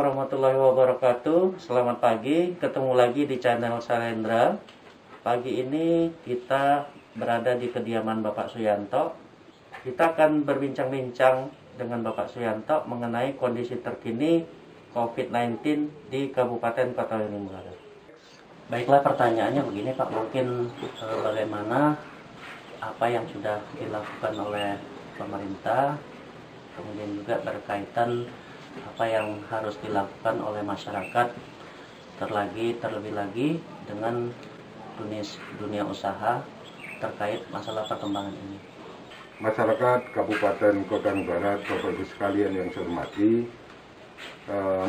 warahmatullahi wabarakatuh. Selamat pagi, ketemu lagi di channel Salendra. Pagi ini kita berada di kediaman Bapak Suyanto. Kita akan berbincang-bincang dengan Bapak Suyanto mengenai kondisi terkini COVID-19 di Kabupaten Kota Lini Barat. Baiklah, pertanyaannya begini Pak, mungkin bagaimana apa yang sudah dilakukan oleh pemerintah, kemudian juga berkaitan apa yang harus dilakukan oleh masyarakat terlebih lagi dengan dunia usaha terkait masalah perkembangan ini. Masyarakat Kabupaten Kota Barat, Bapak Ibu sekalian yang saya hormati,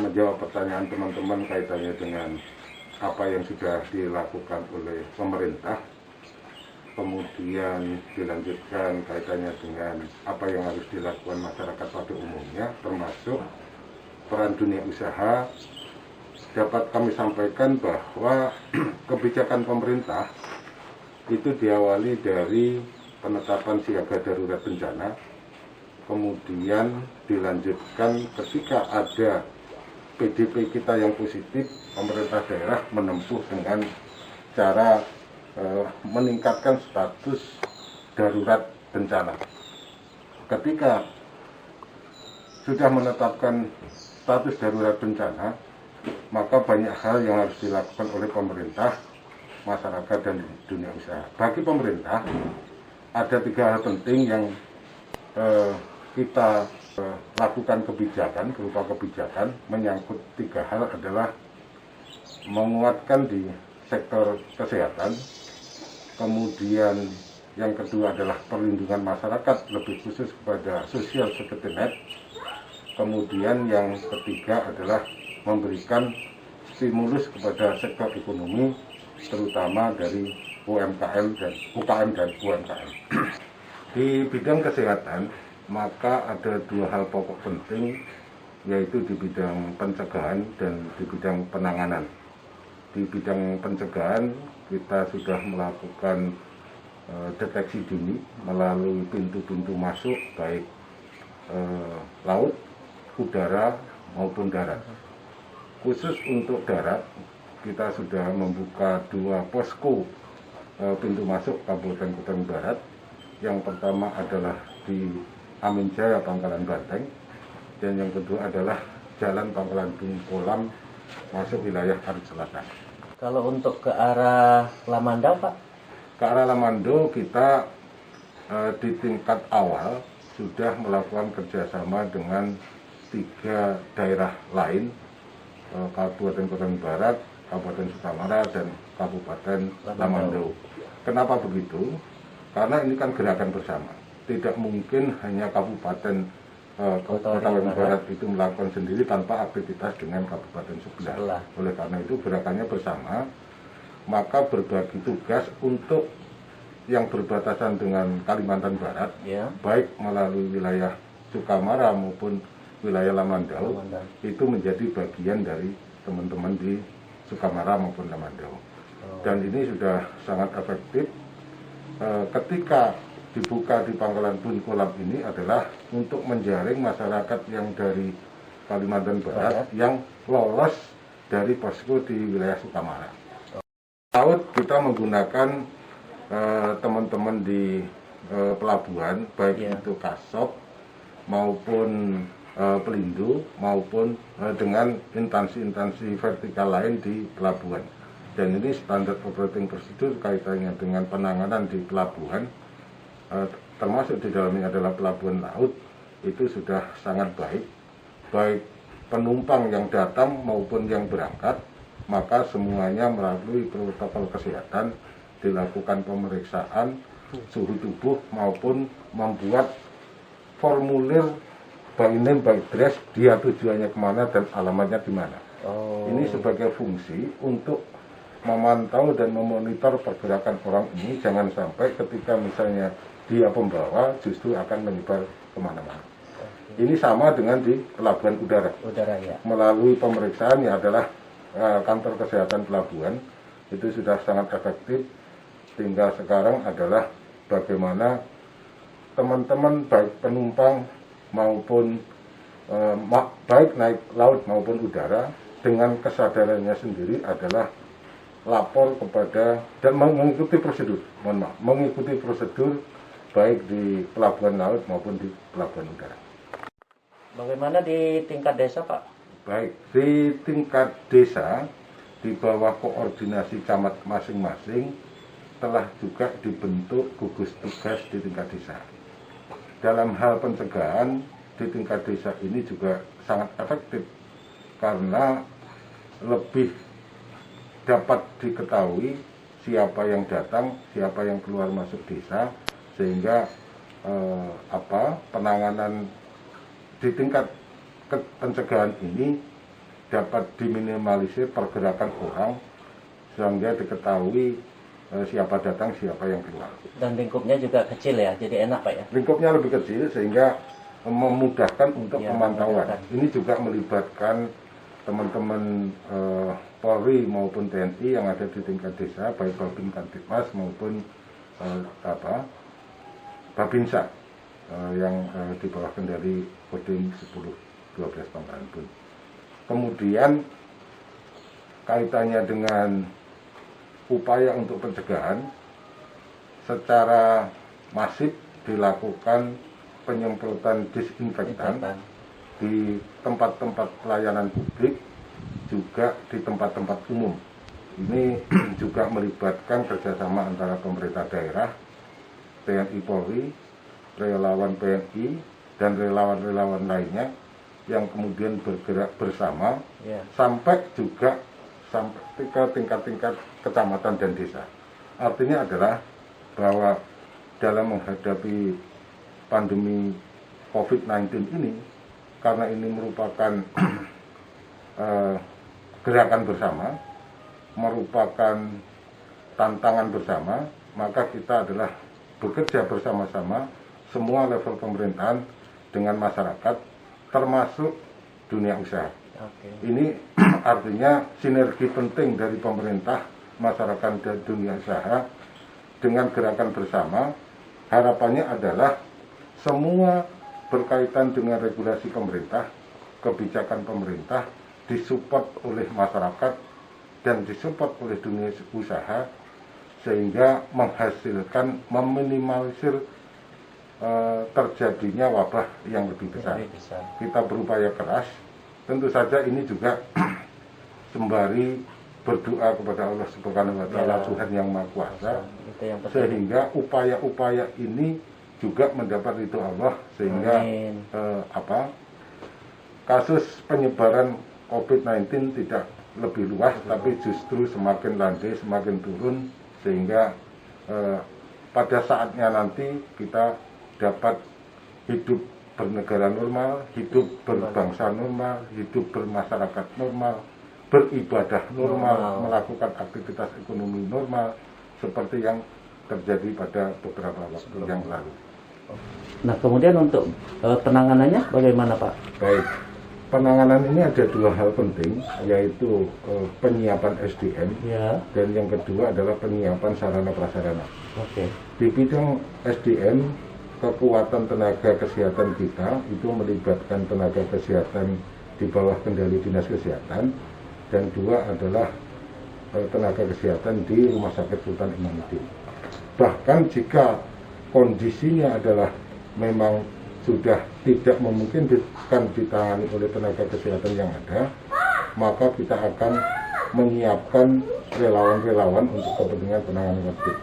menjawab pertanyaan teman-teman kaitannya dengan apa yang sudah dilakukan oleh pemerintah, kemudian dilanjutkan kaitannya dengan apa yang harus dilakukan masyarakat pada umumnya, termasuk peran dunia usaha. Dapat kami sampaikan bahwa kebijakan pemerintah itu diawali dari penetapan siaga darurat bencana, kemudian dilanjutkan ketika ada PDP kita yang positif, pemerintah daerah menempuh dengan cara meningkatkan status darurat bencana. Ketika sudah menetapkan status darurat bencana, maka banyak hal yang harus dilakukan oleh pemerintah, masyarakat, dan dunia usaha. Bagi pemerintah, ada 3 hal penting yang kita lakukan kebijakan, berupa kebijakan menyangkut 3 hal adalah menguatkan di sektor kesehatan, kemudian yang kedua adalah perlindungan masyarakat, lebih khusus kepada social safety net. Kemudian yang ketiga adalah memberikan stimulus kepada sektor ekonomi, terutama dari UKM dan UMKM. Di bidang kesehatan, maka ada 2 hal pokok penting, yaitu di bidang pencegahan dan di bidang penanganan. Di bidang pencegahan, kita sudah melakukan deteksi dini melalui pintu-pintu masuk, baik laut, udara maupun darat. Khusus untuk darat, kita sudah membuka 2 posko pintu masuk Kabupaten Kota Barat. Yang pertama adalah di Amin Jaya, Pangkalan Banteng, dan yang kedua adalah Jalan Pangkalan Bung Kolam masuk wilayah Arut Selatan. Kalau untuk ke arah Lamandau Pak? Ke arah Lamandau kita di tingkat awal sudah melakukan kerjasama dengan 3 daerah lain, Kabupaten Kota Barat, Kabupaten Sukamara, dan Kabupaten Lamandau. Kenapa begitu? Karena ini kan gerakan bersama. Tidak mungkin hanya Kabupaten Kota Barat itu melakukan sendiri tanpa aktivitas dengan kabupaten sebelah. Oleh karena itu gerakannya bersama, maka berbagi tugas untuk yang berbatasan dengan Kalimantan Barat, baik melalui wilayah Sukamara maupun wilayah Lamandau, itu menjadi bagian dari teman-teman di Sukamara maupun Lamandau. Dan ini sudah sangat efektif. Ketika dibuka di Pangkalan Bun Kolam ini adalah untuk menjaring masyarakat yang dari Kalimantan Barat yang lolos dari posko di wilayah Sukamara. Laut kita menggunakan teman-teman di pelabuhan, baik itu Kasop maupun Pelindo maupun dengan instansi-instansi vertikal lain di pelabuhan. Dan ini standar operating procedure kaitannya dengan penanganan di pelabuhan, termasuk di dalamnya adalah pelabuhan laut, itu sudah sangat baik. Baik penumpang yang datang maupun yang berangkat, maka semuanya melalui protokol kesehatan dilakukan pemeriksaan suhu tubuh maupun membuat formulir by name by address, dia tujuannya kemana dan alamatnya di mana. Ini sebagai fungsi untuk memantau dan memonitor pergerakan orang ini, jangan sampai ketika misalnya dia pembawa justru akan menyebar kemana-mana. Ini sama dengan di pelabuhan udara. Melalui pemeriksaan yang adalah kantor kesehatan pelabuhan, itu sudah sangat efektif. Tinggal sekarang adalah bagaimana teman-teman baik penumpang maupun baik naik laut maupun udara, dengan kesadarannya sendiri adalah lapor kepada dan mengikuti prosedur, mengikuti prosedur baik di pelabuhan laut maupun di pelabuhan udara. Bagaimana di tingkat desa, Pak? Baik, di tingkat desa di bawah koordinasi camat masing-masing telah juga dibentuk gugus tugas di tingkat desa. Dalam hal pencegahan di tingkat desa ini juga sangat efektif karena lebih dapat diketahui siapa yang datang, siapa yang keluar masuk desa, sehingga penanganan di tingkat pencegahan ini dapat diminimalisir pergerakan orang sehingga diketahui siapa datang, siapa yang keluar. Dan lingkupnya juga kecil ya, jadi enak Pak ya? Lingkupnya lebih kecil sehingga memudahkan untuk Ya, pemantauan. memudahkan. Ini juga melibatkan teman-teman Polri maupun TNI yang ada di tingkat desa, baik Babin Kamtipmas maupun Babinsa yang di bawah kendali Kodim 1012 Pangranbun. Kemudian kaitannya dengan upaya untuk pencegahan, secara masif dilakukan penyemprotan disinfektan di tempat-tempat pelayanan publik, juga di tempat-tempat umum. Ini juga melibatkan kerjasama antara pemerintah daerah, TNI Polri, relawan PNI, dan relawan-relawan lainnya yang kemudian bergerak bersama sampai ke tingkat-tingkat kecamatan dan desa. Artinya adalah bahwa dalam menghadapi pandemi COVID-19 ini, karena ini merupakan gerakan bersama, merupakan tantangan bersama, maka kita adalah bekerja bersama-sama semua level pemerintahan dengan masyarakat, termasuk dunia usaha. Ini artinya sinergi penting dari pemerintah, masyarakat, dan dunia usaha dengan gerakan bersama. Harapannya adalah semua berkaitan dengan regulasi pemerintah, kebijakan pemerintah disupport oleh masyarakat dan disupport oleh dunia usaha, sehingga menghasilkan meminimalisir terjadinya wabah yang lebih besar. Kita berupaya keras, tentu saja ini juga sembari berdoa kepada Allah Subhanahu wa Ta'ala, Tuhan yang Maha Kuasa, sehingga upaya-upaya ini juga mendapat ridho Allah, sehingga kasus penyebaran COVID-19 tidak lebih luas, tapi justru semakin landai, semakin turun, sehingga pada saatnya nanti kita dapat hidup bernegara normal, hidup berbangsa normal, hidup bermasyarakat normal, beribadah normal, melakukan aktivitas ekonomi normal, seperti yang terjadi pada beberapa waktu yang lalu. Nah, kemudian untuk penanganannya bagaimana Pak? Baik, penanganan ini ada dua hal penting, yaitu penyiapan SDM, dan yang kedua adalah penyiapan sarana prasarana. Di bidang SDM, kekuatan tenaga kesehatan kita itu melibatkan tenaga kesehatan di bawah kendali Dinas Kesehatan, dan dua adalah tenaga kesehatan di Rumah Sakit Sultan Imanuddin. Bahkan jika kondisinya adalah memang sudah tidak memungkinkan ditangani oleh tenaga kesehatan yang ada, maka kita akan menyiapkan relawan-relawan untuk kepentingan penanganan COVID.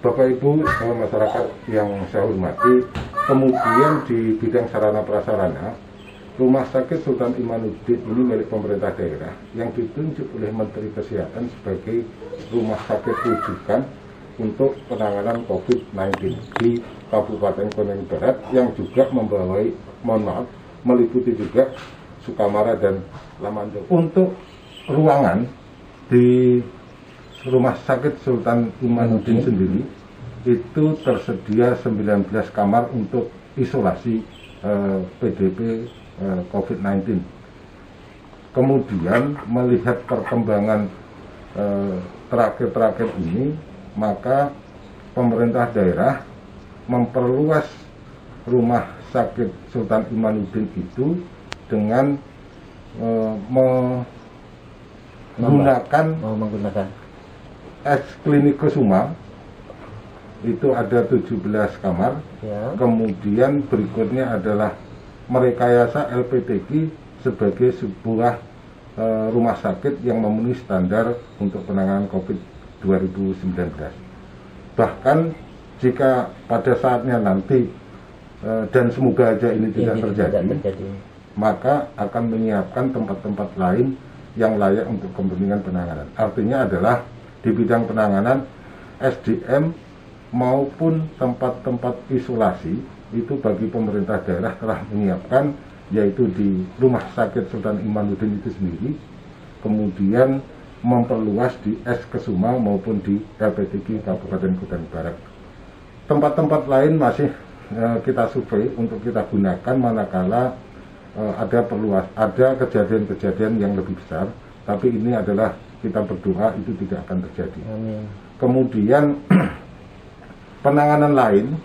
Bapak Ibu masyarakat yang saya hormati, kemudian di bidang sarana prasarana, Rumah Sakit Sultan Imanuddin ini milik pemerintah daerah yang ditunjuk oleh Menteri Kesehatan sebagai rumah sakit rujukan untuk penanganan COVID-19 di Kabupaten Koneng Barat, yang juga meliputi juga Sukamara dan Lamando. Untuk ruangan di Rumah Sakit Sultan Imanuddin sendiri itu tersedia 19 kamar untuk isolasi PDP COVID-19. Kemudian melihat perkembangan terakhir-terakhir ini, maka pemerintah daerah memperluas rumah Sakit Sultan Imanuddin itu dengan menggunakan Klinik Kusuma, itu ada 17 kamar. Ya. Kemudian berikutnya adalah merekayasa LPTQ sebagai sebuah rumah sakit yang memenuhi standar untuk penanganan COVID 2019. Bahkan jika pada saatnya nanti dan semoga aja ini tidak terjadi, maka akan menyiapkan tempat-tempat lain yang layak untuk kepentingan penanganan. Artinya adalah di bidang penanganan SDM maupun tempat-tempat isolasi itu bagi pemerintah daerah telah menyiapkan, yaitu di Rumah Sakit Sultan Imanuddin itu sendiri, kemudian memperluas di S Kesuma maupun di LPTQ Kabupaten Kutai Barat. Tempat-tempat lain masih kita survei untuk kita gunakan manakala ada kejadian-kejadian yang lebih besar, tapi ini adalah kita berdoa itu tidak akan terjadi. Amin. Kemudian penanganan lain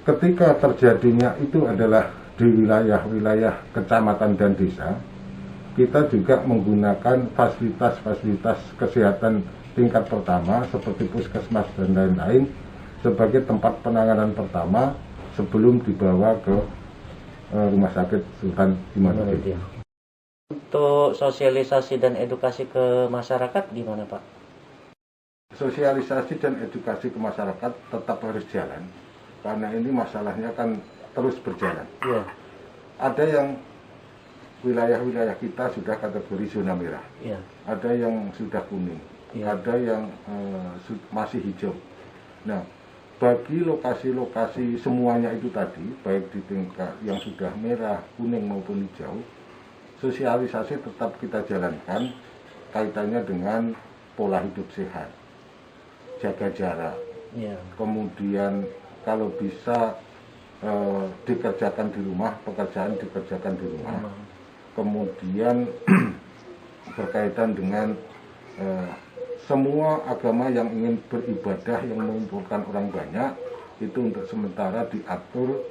ketika terjadinya itu adalah di wilayah-wilayah kecamatan dan desa, kita juga menggunakan fasilitas-fasilitas kesehatan tingkat pertama seperti puskesmas dan lain-lain sebagai tempat penanganan pertama sebelum dibawa ke Rumah Sakit Sultan Imanuddin. Untuk sosialisasi dan edukasi ke masyarakat gimana, Pak? Sosialisasi dan edukasi ke masyarakat tetap harus jalan, karena ini masalahnya kan terus berjalan. Iya. Ada yang wilayah-wilayah kita sudah kategori zona merah, Iya. ada yang sudah kuning, Iya. ada yang masih hijau. Nah, bagi lokasi-lokasi semuanya itu tadi, baik di tingkat yang sudah merah, kuning maupun hijau, sosialisasi tetap kita jalankan kaitannya dengan pola hidup sehat, jaga jarak, Iya. kemudian kalau bisa dikerjakan di rumah, pekerjaan dikerjakan di rumah, kemudian berkaitan dengan semua agama yang ingin beribadah yang mengumpulkan orang banyak itu untuk sementara diatur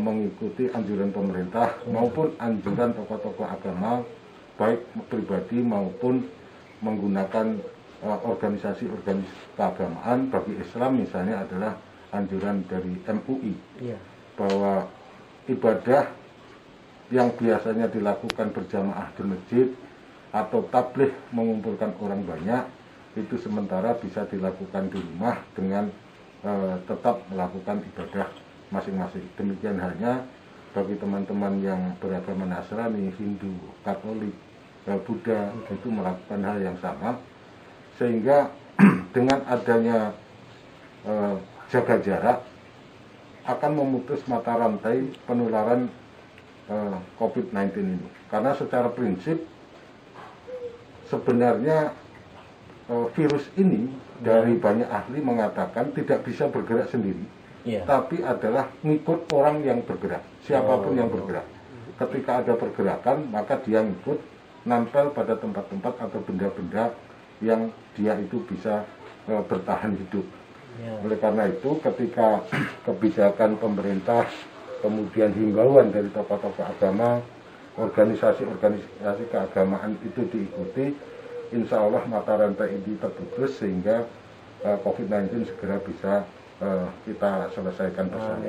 mengikuti anjuran pemerintah maupun anjuran tokoh-tokoh agama baik pribadi maupun menggunakan organisasi-organisasi keagamaan. Bagi Islam misalnya adalah anjuran dari MUI, Iya. bahwa ibadah yang biasanya dilakukan berjamaah di masjid atau tabligh mengumpulkan orang banyak itu sementara bisa dilakukan di rumah dengan tetap melakukan ibadah masing-masing. Demikian halnya bagi teman-teman yang beragama Nasrani, Hindu, Katolik, Buddha itu melakukan hal yang sama, sehingga dengan adanya jaga jarak akan memutus mata rantai penularan COVID-19 ini. Karena secara prinsip sebenarnya virus ini dari banyak ahli mengatakan tidak bisa bergerak sendiri, tapi adalah ngikut orang yang bergerak, siapapun yang bergerak. Ketika ada pergerakan, maka dia ngikut, nempel pada tempat-tempat atau benda-benda yang dia itu bisa bertahan hidup. Oleh karena itu, ketika kebijakan pemerintah, kemudian himbauan dari tokoh-tokoh agama, organisasi-organisasi keagamaan itu diikuti, insya Allah mata rantai ini terputus sehingga COVID-19 segera bisa kita selesaikan bersama.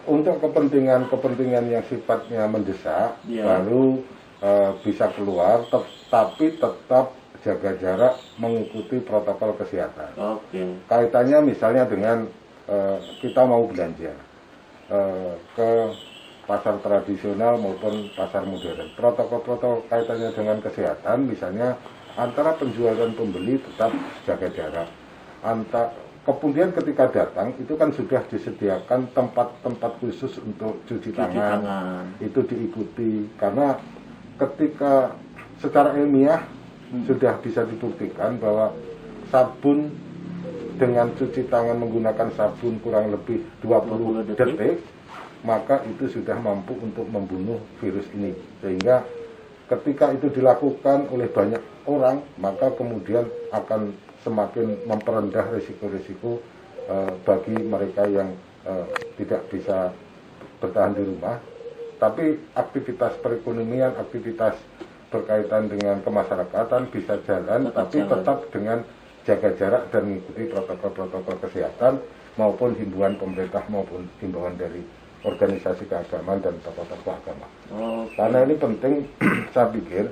Untuk kepentingan yang sifatnya mendesak, lalu bisa keluar, tapi tetap jaga jarak, mengikuti protokol kesehatan. Kaitannya misalnya dengan kita mau belanja ke pasar tradisional maupun pasar modern. Protokol-protokol kaitannya dengan kesehatan, misalnya antara penjual dan pembeli tetap jaga jarak. Kemudian ketika datang itu kan sudah disediakan tempat-tempat khusus untuk cuci tangan. Itu diikuti, karena ketika secara ilmiah sudah bisa dibuktikan bahwa sabun dengan cuci tangan menggunakan sabun kurang lebih 20 detik, maka itu sudah mampu untuk membunuh virus ini. Sehingga ketika itu dilakukan oleh banyak orang, maka kemudian akan semakin memperendah risiko-risiko bagi mereka yang tidak bisa bertahan di rumah, tapi aktivitas perekonomian, aktivitas berkaitan dengan kemasyarakatan bisa jalan, tetap dengan jaga jarak dan mengikuti protokol-protokol kesehatan maupun himbauan pemerintah maupun himbauan dari organisasi keagamaan dan tokoh-tokoh agama. Karena ini penting, saya pikir,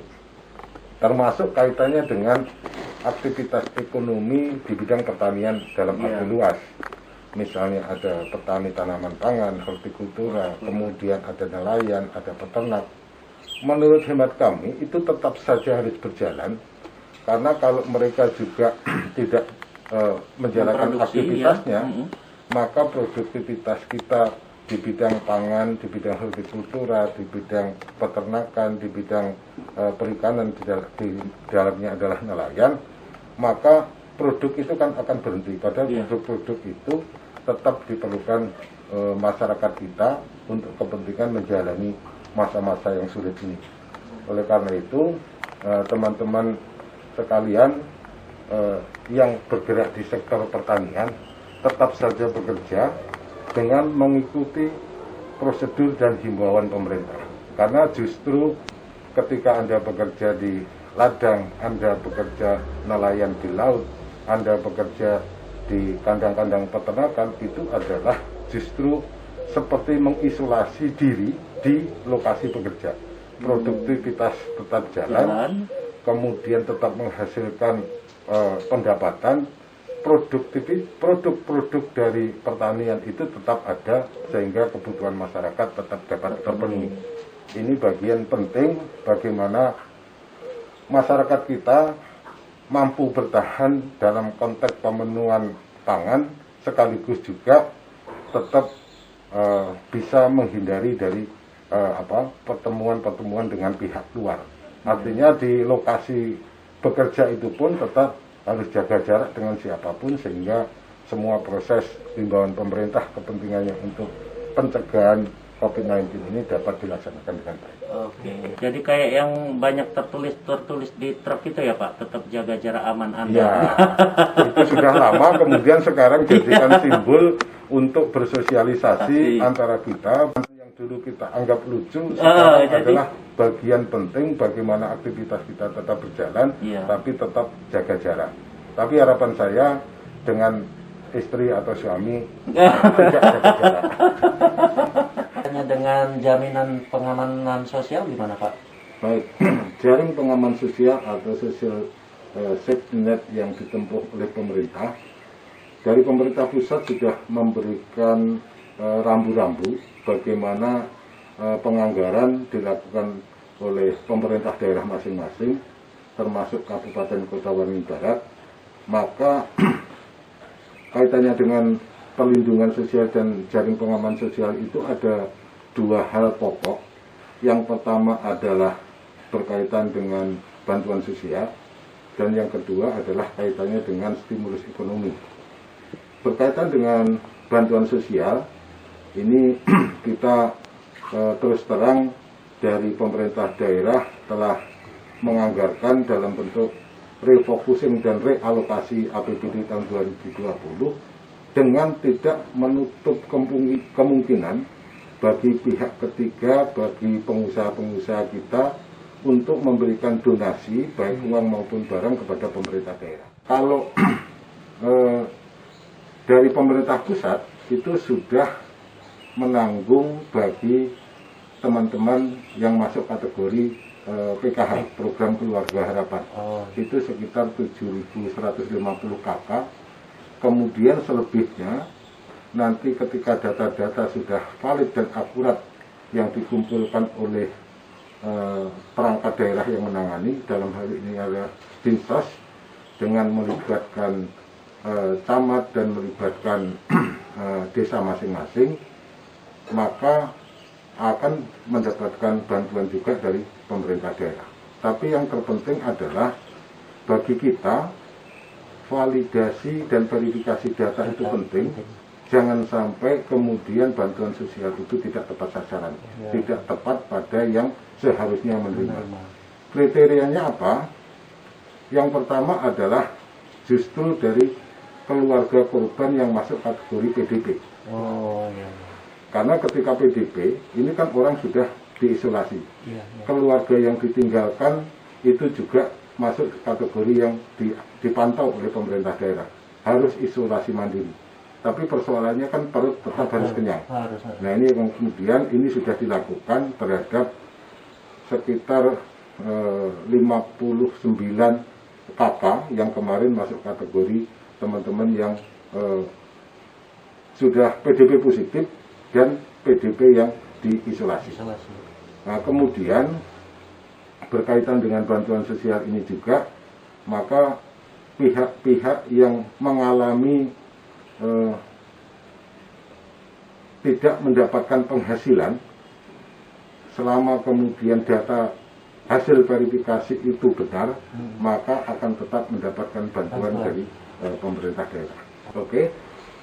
termasuk kaitannya dengan aktivitas ekonomi di bidang pertanian dalam arti luas. Misalnya ada petani tanaman pangan, hortikultura, kemudian ada nelayan, ada peternak. Menurut hemat kami itu tetap saja harus berjalan, karena kalau mereka juga tidak menjalankan aktivitasnya, maka produktivitas kita di bidang pangan, di bidang hortikultura, di bidang peternakan, di bidang perikanan, di dalamnya adalah nelayan, maka produk itu kan akan berhenti. Padahal produk-produk itu tetap diperlukan masyarakat kita untuk kepentingan menjalani masa-masa yang sulit ini. Oleh karena itu, teman-teman sekalian yang bergerak di sektor pertanian tetap saja bekerja dengan mengikuti prosedur dan himbauan pemerintah. Karena justru ketika Anda bekerja di ladang, Anda bekerja nelayan di laut, Anda bekerja di kandang-kandang peternakan, itu adalah justru seperti mengisolasi diri di lokasi bekerja. Produktivitas tetap jalan, kemudian tetap menghasilkan pendapatan, produk-produk dari pertanian itu tetap ada sehingga kebutuhan masyarakat tetap dapat terpenuhi. Ini bagian penting bagaimana masyarakat kita mampu bertahan dalam konteks pemenuhan pangan, sekaligus juga tetap bisa menghindari dari pertemuan-pertemuan dengan pihak luar. Artinya di lokasi bekerja itu pun tetap harus jaga jarak dengan siapapun, sehingga semua proses himbauan pemerintah kepentingannya untuk pencegahan COVID-19 ini dapat dilaksanakan dengan baik. Oke, jadi kayak yang banyak tertulis di truk itu ya Pak, tetap jaga jarak aman Anda. Ya, itu sudah lama, kemudian sekarang jadikan simbol untuk bersosialisasi antara kita. Yang dulu kita anggap lucu, sekarang adalah bagian penting bagaimana aktivitas kita tetap berjalan, tapi tetap jaga jarak. Tapi harapan saya dengan istri atau suami tidak jaga jarak. Dengan jaminan pengamanan sosial gimana Pak? Baik, jaring pengaman sosial atau social safety net yang ditempuh oleh pemerintah, dari pemerintah pusat sudah memberikan rambu-rambu bagaimana penganggaran dilakukan oleh pemerintah daerah masing-masing, termasuk Kabupaten Kota Waringin Barat. Maka kaitannya dengan perlindungan sosial dan jaring pengaman sosial itu ada dua hal pokok. Yang pertama adalah berkaitan dengan bantuan sosial, dan yang kedua adalah kaitannya dengan stimulus ekonomi. Berkaitan dengan bantuan sosial, ini kita terus terang dari pemerintah daerah telah menganggarkan dalam bentuk refocusing dan realokasi APBD tahun 2020 dengan tidak menutup kemungkinan bagi pihak ketiga, bagi pengusaha-pengusaha kita untuk memberikan donasi baik uang maupun barang kepada pemerintah daerah. Kalau dari pemerintah pusat itu sudah menanggung bagi teman-teman yang masuk kategori PKH, Program Keluarga Harapan. Itu sekitar 7.150 KK. Kemudian selebihnya nanti ketika data-data sudah valid dan akurat yang dikumpulkan oleh perangkat daerah yang menangani, dalam hal ini adalah Dinsos, dengan melibatkan camat dan melibatkan desa masing-masing, maka akan mendapatkan bantuan juga dari pemerintah daerah. Tapi yang terpenting adalah bagi kita, validasi dan verifikasi data itu penting. Jangan sampai kemudian bantuan sosial itu tidak tepat sasaran, tidak tepat pada yang seharusnya menerima. Kriterianya apa? Yang pertama adalah justru dari keluarga korban yang masuk kategori PDP. Karena ketika PDP ini kan orang sudah diisolasi. Keluarga yang ditinggalkan itu juga masuk kategori yang dipantau oleh pemerintah daerah. Harus isolasi mandiri. Tapi persoalannya kan perut tetap harus kenyang. Nah ini yang kemudian ini sudah dilakukan terhadap sekitar 59 kakak yang kemarin masuk kategori teman-teman yang sudah PDP positif dan PDP yang diisolasi. Nah kemudian berkaitan dengan bantuan sosial ini juga, maka pihak-pihak yang mengalami tidak mendapatkan penghasilan selama kemudian data hasil verifikasi itu benar, maka akan tetap mendapatkan bantuan dari pemerintah daerah. Oke,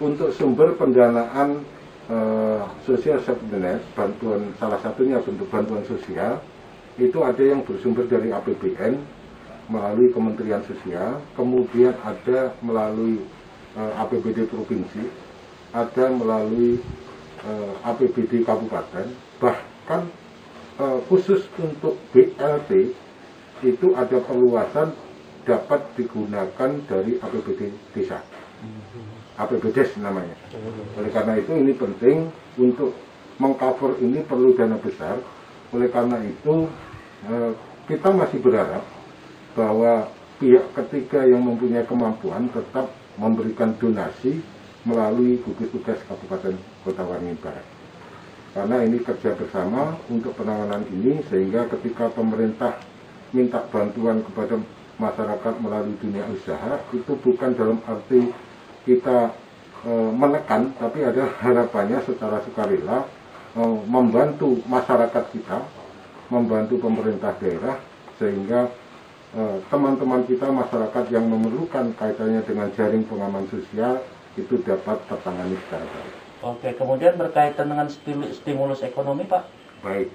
untuk sumber pendanaan sosial safety net, bantuan salah satunya bentuk bantuan sosial itu ada yang bersumber dari APBN melalui Kementerian Sosial, kemudian ada melalui APBD provinsi, ada melalui APBD kabupaten, bahkan khusus untuk BLT itu ada perluasan dapat digunakan dari APBD desa. APBDes namanya. Oleh karena itu ini penting untuk mengcover ini perlu dana besar. Oleh karena itu kita masih berharap bahwa pihak ketiga yang mempunyai kemampuan tetap memberikan donasi melalui gugus tugas Kabupaten Kota Waringin Barat. Karena ini kerja bersama untuk penanganan ini, sehingga ketika pemerintah minta bantuan kepada masyarakat melalui dunia usaha, itu bukan dalam arti kita menekan, tapi ada harapannya secara sukarela membantu masyarakat kita, membantu pemerintah daerah, sehingga teman-teman kita masyarakat yang memerlukan kaitannya dengan jaring pengaman sosial itu dapat tertangani secara baik. Oke, kemudian berkaitan dengan stimulus ekonomi, Pak? Baik,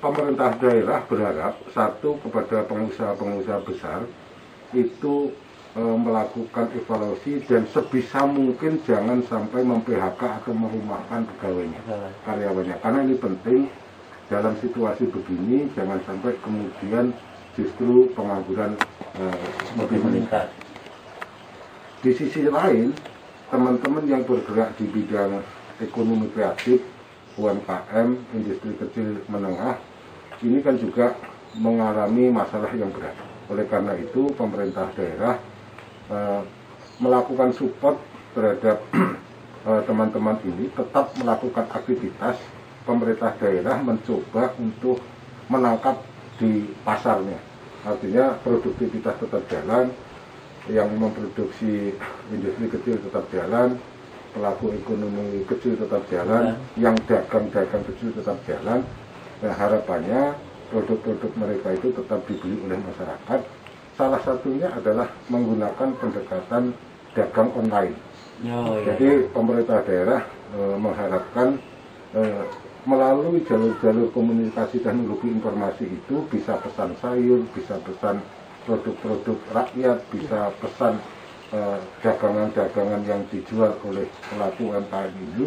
pemerintah daerah berharap satu kepada pengusaha-pengusaha besar itu melakukan evaluasi dan sebisa mungkin jangan sampai mem-PHK atau merumahkan pegawainya, karyawannya. Karena ini penting dalam situasi begini, jangan sampai kemudian justru pengangguran lebih meningkat. Di sisi lain, teman-teman yang bergerak di bidang ekonomi kreatif, UMKM, industri kecil menengah, ini kan juga mengalami masalah yang berat. Oleh karena itu, pemerintah daerah melakukan support terhadap teman-teman ini, tetap melakukan aktivitas. Pemerintah daerah mencoba untuk menangkap di pasarnya, artinya produktivitas tetap jalan, yang memproduksi industri kecil tetap jalan, pelaku ekonomi kecil tetap jalan, yang dagang-dagang kecil tetap jalan. Nah, harapannya produk-produk mereka itu tetap dibeli oleh masyarakat. Salah satunya adalah menggunakan pendekatan dagang online. Jadi pemerintah daerah mengharapkan melalui jalur-jalur komunikasi teknologi informasi itu bisa pesan sayur, bisa pesan produk-produk rakyat, bisa pesan dagangan-dagangan yang dijual oleh pelaku UMKM ini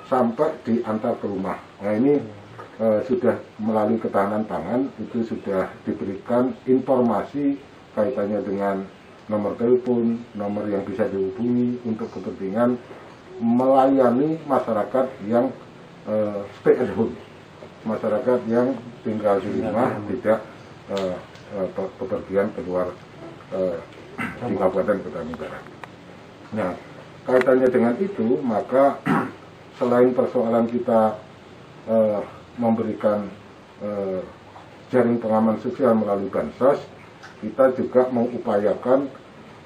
sampai diantar ke rumah. Nah ini sudah melalui ketahanan pangan itu sudah diberikan informasi kaitannya dengan nomor telepon, nomor yang bisa dihubungi untuk kepentingan melayani masyarakat yang stay at home, masyarakat yang tinggal di rumah, tidak bepergian keluar di Kabupaten Kota Waringin Barat. Nah, kaitannya dengan itu, maka selain persoalan kita memberikan jaring pengaman sosial melalui bansos, kita juga mengupayakan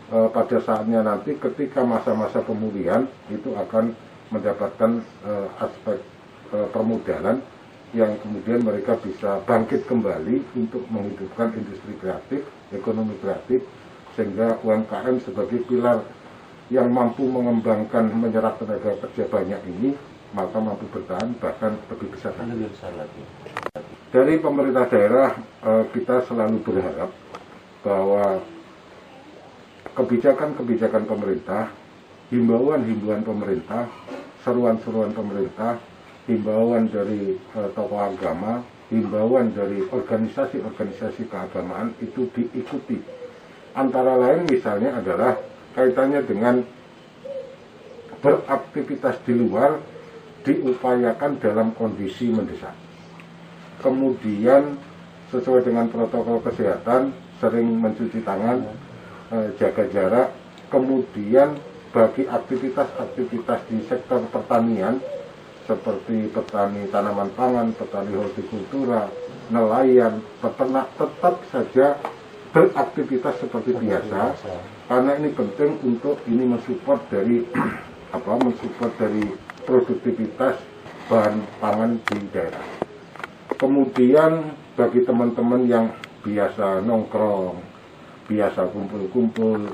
pada saatnya nanti ketika masa-masa pemulihan itu akan mendapatkan aspek permodalan yang kemudian mereka bisa bangkit kembali untuk menghidupkan industri kreatif, ekonomi kreatif, sehingga UMKM sebagai pilar yang mampu mengembangkan menyerap tenaga kerja banyak ini, maka mampu bertahan bahkan lebih besar lagi. Dari pemerintah daerah kita selalu berharap bahwa kebijakan-kebijakan pemerintah, himbauan-himbauan pemerintah seruan-seruan pemerintah, himbauan dari tokoh agama, himbauan dari organisasi-organisasi keagamaan itu diikuti. Antara lain misalnya adalah kaitannya dengan beraktivitas di luar diupayakan dalam kondisi mendesak. Kemudian sesuai dengan protokol kesehatan, sering mencuci tangan, jaga jarak. Kemudian bagi aktivitas-aktivitas di sektor pertanian seperti petani tanaman pangan, petani hortikultura, nelayan, peternak tetap saja beraktivitas seperti biasa, karena ini penting untuk ini mensupport dari mensupport dari produktivitas bahan pangan di daerah. Kemudian bagi teman-teman yang biasa nongkrong, biasa kumpul-kumpul,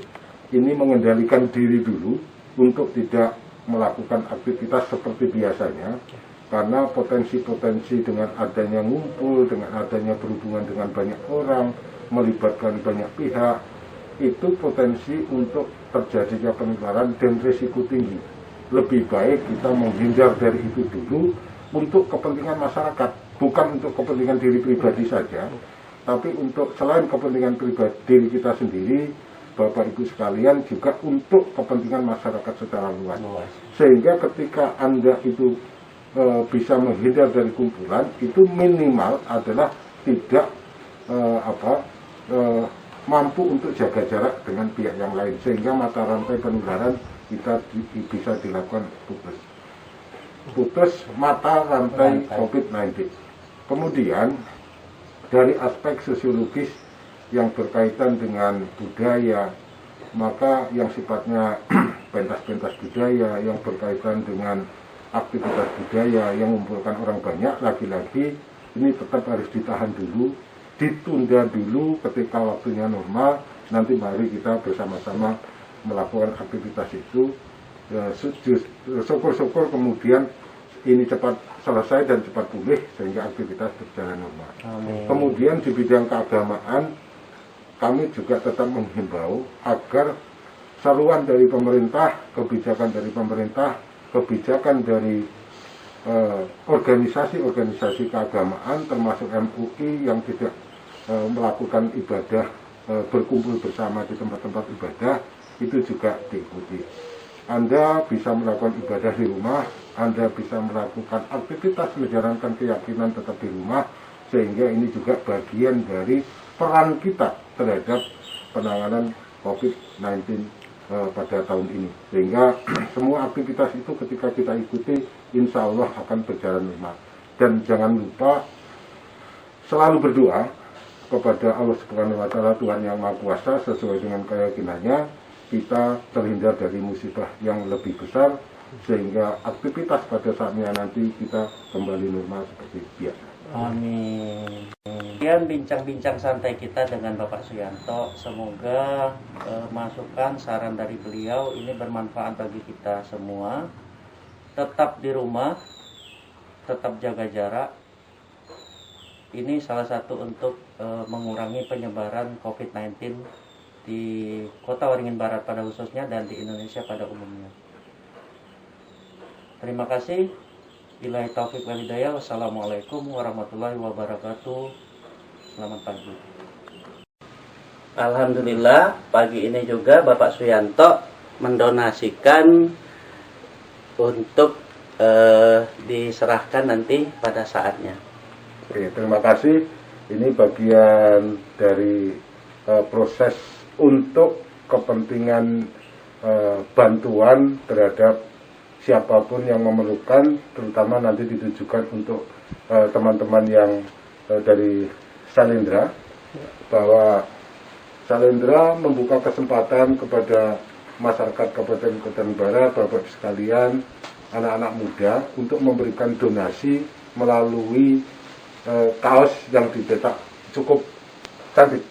ini mengendalikan diri dulu untuk tidak melakukan aktivitas seperti biasanya, karena potensi-potensi dengan adanya ngumpul, dengan adanya berhubungan dengan banyak orang, melibatkan banyak pihak, itu potensi untuk terjadinya penularan dan risiko tinggi. Lebih baik kita menghindar dari itu dulu untuk kepentingan masyarakat, bukan untuk kepentingan diri pribadi saja, tapi untuk selain kepentingan pribadi diri kita sendiri, Bapak Ibu sekalian, juga untuk kepentingan masyarakat secara luas. Sehingga ketika Anda itu bisa menghindar dari kumpulan, itu minimal adalah tidak mampu untuk jaga jarak dengan pihak yang lain, sehingga mata rantai penularan kita bisa dilakukan putus mata rantai COVID-19. Kemudian dari aspek sosiologis yang berkaitan dengan budaya, maka yang sifatnya pentas-pentas budaya yang berkaitan dengan aktivitas budaya yang mengumpulkan orang banyak, lagi-lagi ini tetap harus ditahan dulu, ditunda dulu ketika waktunya normal. Nanti mari kita bersama-sama melakukan aktivitas itu. Syukur-syukur kemudian ini cepat selesai dan cepat pulih sehingga aktivitas berjalan normal. Amin. Kemudian di bidang keagamaan kami juga tetap menghimbau agar seruan dari pemerintah, kebijakan dari pemerintah, kebijakan dari organisasi-organisasi keagamaan termasuk MUI yang tidak melakukan ibadah berkumpul bersama di tempat-tempat ibadah itu juga diikuti. Anda bisa melakukan ibadah di rumah, Anda bisa melakukan aktivitas menjalankan keyakinan tetap di rumah, sehingga ini juga bagian dari peran kita terhadap penanganan COVID-19 pada tahun ini. Sehingga semua aktivitas itu ketika kita ikuti, insya Allah akan berjalan normal. Dan jangan lupa selalu berdoa kepada Allah Subhanahu wa Ta'ala, Tuhan yang Maha Kuasa, sesuai dengan keyakinannya kita terhindar dari musibah yang lebih besar, sehingga aktivitas pada saatnya nanti kita kembali normal seperti biasa. Amin. Kemudian bincang-bincang santai kita dengan Bapak Suyanto, semoga masukan saran dari beliau ini bermanfaat bagi kita semua. Tetap di rumah, tetap jaga jarak. Ini salah satu untuk mengurangi penyebaran COVID-19 di Kota Waringin Barat pada khususnya dan di Indonesia pada umumnya. Terima kasih. Billahi taufiq wal hidayah. Wassalamualaikum warahmatullahi wabarakatuh. Selamat pagi. Alhamdulillah, pagi ini juga Bapak Suyanto mendonasikan untuk diserahkan nanti pada saatnya. Oke, terima kasih. Ini bagian dari proses untuk kepentingan bantuan terhadap siapapun yang memerlukan, terutama nanti ditujukan untuk teman-teman yang dari Salendra, bahwa Salendra membuka kesempatan kepada masyarakat Kabupaten Kota Barat, Bapak sekalian, anak-anak muda untuk memberikan donasi melalui kaos yang dicetak cukup cantik.